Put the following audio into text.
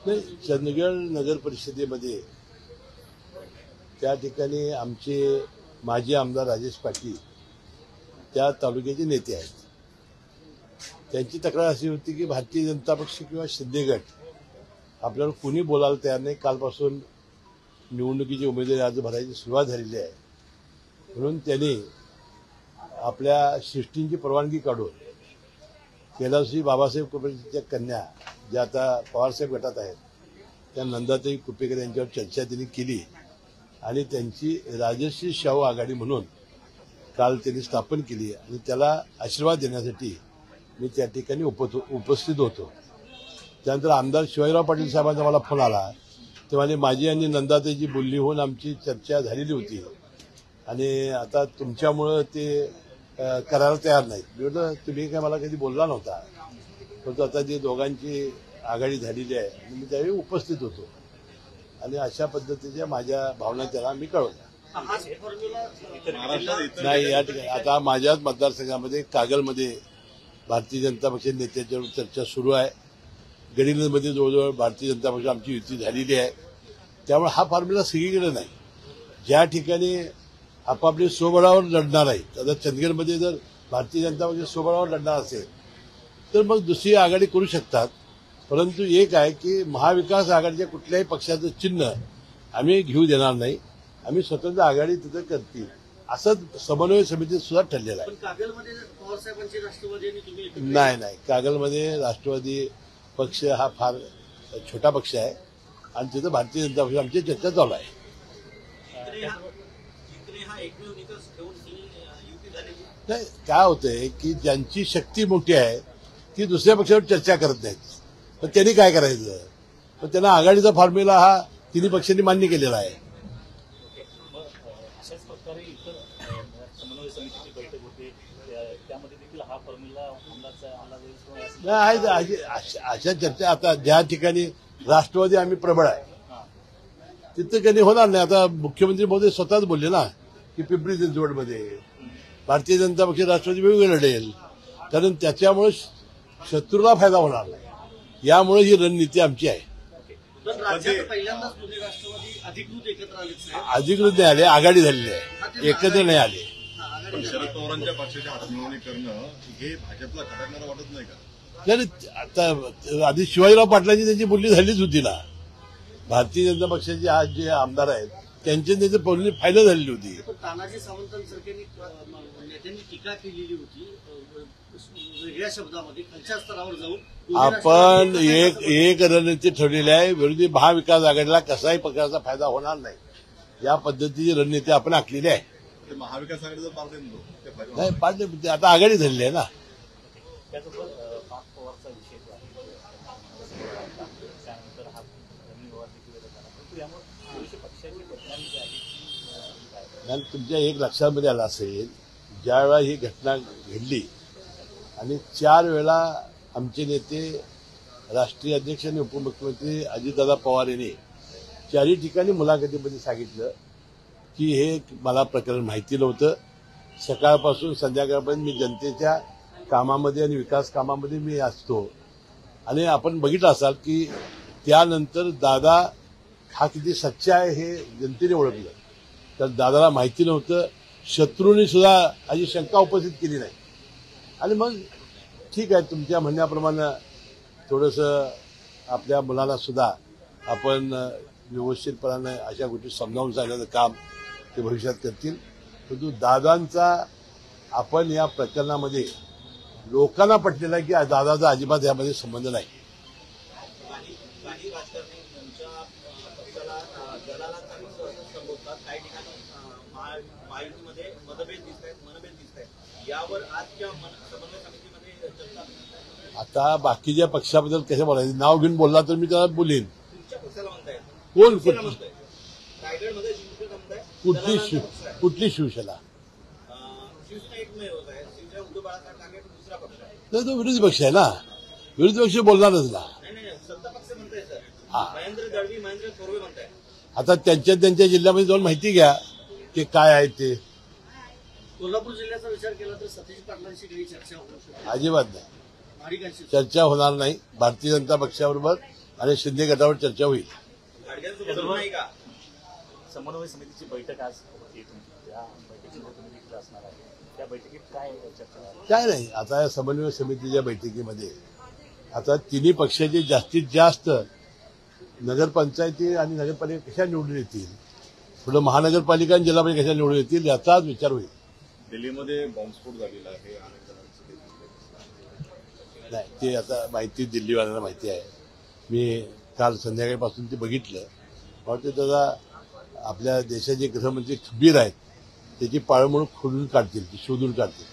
नाही, चंदगड नगर परिषदेमध्ये त्या ठिकाणी आमचे माजी आमदार राजेश पाटील त्या तालुक्याचे नेते आहेत. त्यांची तक्रार अशी होती की भारतीय जनता पक्ष किंवा शिंदे गट आपल्याला कुणी बोलायला तयार नाही. कालपासून निवडणुकीची उमेदवारी अर्ज भरायची सुरुवात झालेली आहे. म्हणून त्यांनी आपल्या शिष्टींची परवानगी काढून कैलासवासी बाबासाहेब कुपेकरच्या कन्या ज्या आता पवारसाहेब गटात आहेत त्या नंदाताई कुपेकर यांच्यावर चर्चा त्यांनी केली आणि त्यांची राजश्री शाहू आघाडी म्हणून काल त्यांनी स्थापन केली आणि त्याला आशीर्वाद देण्यासाठी मी त्या ठिकाणी उपस्थित होतो. त्यानंतर आमदार शिवाजीराव पाटील साहेबांचा मला फोन आला. ते म्हणाले माझी आणि नंदाताईची बोलणी होऊन आमची चर्चा झालेली होती आणि आता तुमच्यामुळं ते करायला तयार नाहीत. मी म्हटलं तुम्ही काय मला कधी बोलला नव्हता, परंतु आता जी दोघांची आघाडी झालेली आहे आणि मी त्यावेळी उपस्थित होतो आणि अशा पद्धतीच्या माझ्या भावना त्याला मी कळवल्या. नाही, या ठिकाणी आता माझ्याच मतदारसंघामध्ये कागलमध्ये भारतीय जनता पक्ष नेत्याच्यावर चर्चा सुरू आहे. गडिंग्लजमध्ये जवळजवळ भारतीय जनता पक्ष आमची युती झालेली आहे. त्यामुळे हा फॉर्म्युला सगळीकडे नाही. ज्या ठिकाणी आपापले स्वबळावर लढणार आहेत, आता चंदगडमध्ये जर भारतीय जनता पक्ष स्वबळावर लढणार असेल तर मग दुसरी आघाडी करू शकतात. परंतु एक आहे की महाविकास आघाडीच्या कुठल्याही पक्षाचं चिन्ह आम्ही घेऊ देणार नाही. आम्ही स्वतंत्र आघाडी तिथं करतील असं समन्वय समितीत सुद्धा ठरलेलं आहे. नाही, कागलमध्ये राष्ट्रवादी पक्ष हा फार छोटा पक्ष आहे आणि तिथं भारतीय जनता पक्ष आमची चर्चा चालू आहे. नाही, काय होतंय की ज्यांची शक्ती मोठी आहे ती दुसऱ्या पक्षावर चर्चा करत नाहीत. पण त्यांनी काय करायचं? पण त्यांना आघाडीचा फॉर्म्युला हा तिन्ही पक्षांनी मान्य केलेला आहे. अशाच प्रकारे इतर समन्वय समितीची बैठक होते त्यामध्ये देखील हा फॉर्म्युला अशा चर्चा आता ज्या ठिकाणी राष्ट्रवादी आम्ही प्रबळ आहे तिथं कधी होणार नाही. आता मुख्यमंत्री महोदय स्वतःच बोलले ना की पिंपरी चिंचवडमध्ये भारतीय जनता पक्ष राष्ट्रवादी वेगवेगळे लढेल, कारण त्याच्यामुळे शत्रूला फायदा होणार नाही. यामुळे ही रणनीती आमची आहे. अधिकृत नाही आले, आघाडी झालेली आहे, एकत्र नाही आले. शरद पवारांच्या पक्षाची हातमिळवणी करणं हे भाजपला खटकणारं वाटत नाही का? नाही, आता आधी शिवाजीराव पाटलांची त्यांची बोलणी झालीच होती ना. भारतीय जनता पक्षाचे आज जे आमदार आहेत त्यांची त्यांची बोलणी फायदा झालेली होती. तानाजी सावंतांसारख्या नेत्यांनी टीका केलेली होती वेगळ्या शब्दामध्ये खालच्या स्तरावर जाऊन. आपण एक रणनीती ठरलेली आहे. विरोधी महाविकास आघाडीला कसाही प्रकारचा फायदा होणार नाही या पद्धतीची रणनीती आपण आखलेली आहे. महाविकास आघाडीचा पार्टी नाही, पार्टी आता आघाडी झालेली आहे ना. तुमच्या एक लक्षामध्ये आलं असेल, ज्यावेळा ही घटना घडली आणि 4 वेळा आमचे नेते राष्ट्रीय अध्यक्ष आणि उपमुख्यमंत्री अजितदादा पवार यांनी 4ही ठिकाणी मुलाखतीमध्ये सांगितलं की हे मला प्रकरण माहिती नव्हतं. सकाळपासून संध्याकाळपर्यंत मी जनतेच्या कामामध्ये आणि विकास कामामध्ये मी असतो. आणि आपण बघितलं असाल की त्यानंतर दादा हा किती सच्चा आहे हे जनतेने ओळखलं. तर दादाला माहिती नव्हतं, शत्रूंनी सुद्धा अशी शंका उपस्थित केली नाही. आणि मग ठीक आहे, तुमच्या म्हणण्याप्रमाणे थोडंसं आपल्या मुलांना सुद्धा आपण व्यवस्थितपणाने अशा गोष्टी समजावून सांगण्याचं काम ते भविष्यात करतील. परंतु दादांचा आपण या प्रकरणामध्ये लोकांना पटलेला की दादाचा अजिबात यामध्ये संबंध नाही. आता बाकीच्या पक्षाबद्दल कसं बोलायचं, नाव घेऊन बोलला तर मी त्याला बोलेन. कोण कुठली शिवसेना? नाही, तो विरोधी पक्ष आहे ना. विरोधी पक्ष बोलणारच ना. आता त्यांच्या जिल्ह्यामध्ये जाऊन माहिती घ्या की काय आहे ते. कोल्हापूर जिल्ह्याचा विचार केला तर सतीश पाटलांशी काही चर्चा होऊ शकते? अजिबात नाही, चर्चा होणार नाही. भारतीय जनता पक्षाबरोबर आणि शिंदे गटावर चर्चा होईल. समन्वय समितीची बैठक आज होती तुमची, त्या बैठकीमध्ये तुम्ही देखील असणार आहे. त्या बैठकीत काय चर्चा झाली? काय नाही, आता या समन्वय समितीच्या बैठकीमध्ये आता तिन्ही पक्षाचे जास्तीत जास्त नगरपंचायती आणि नगरपालिका कशा निवडून येतील, पुढे महानगरपालिका आणि जिल्हा परिषद कशा निवडून येतील याचाच विचार होईल. दिल्लीमध्ये बॉम्बस्फोट झालेला आहे, अनेक जणांचं नाही, ते आता माहिती दिल्लीवाल्यांना माहिती आहे. मी काल संध्याकाळपासून ते बघितलं. वाटतं त्याचा आपल्या देशाचे गृहमंत्री खबीर आहेत, त्याची पाळंमुळं खोडून काढतील, शोधून काढतील.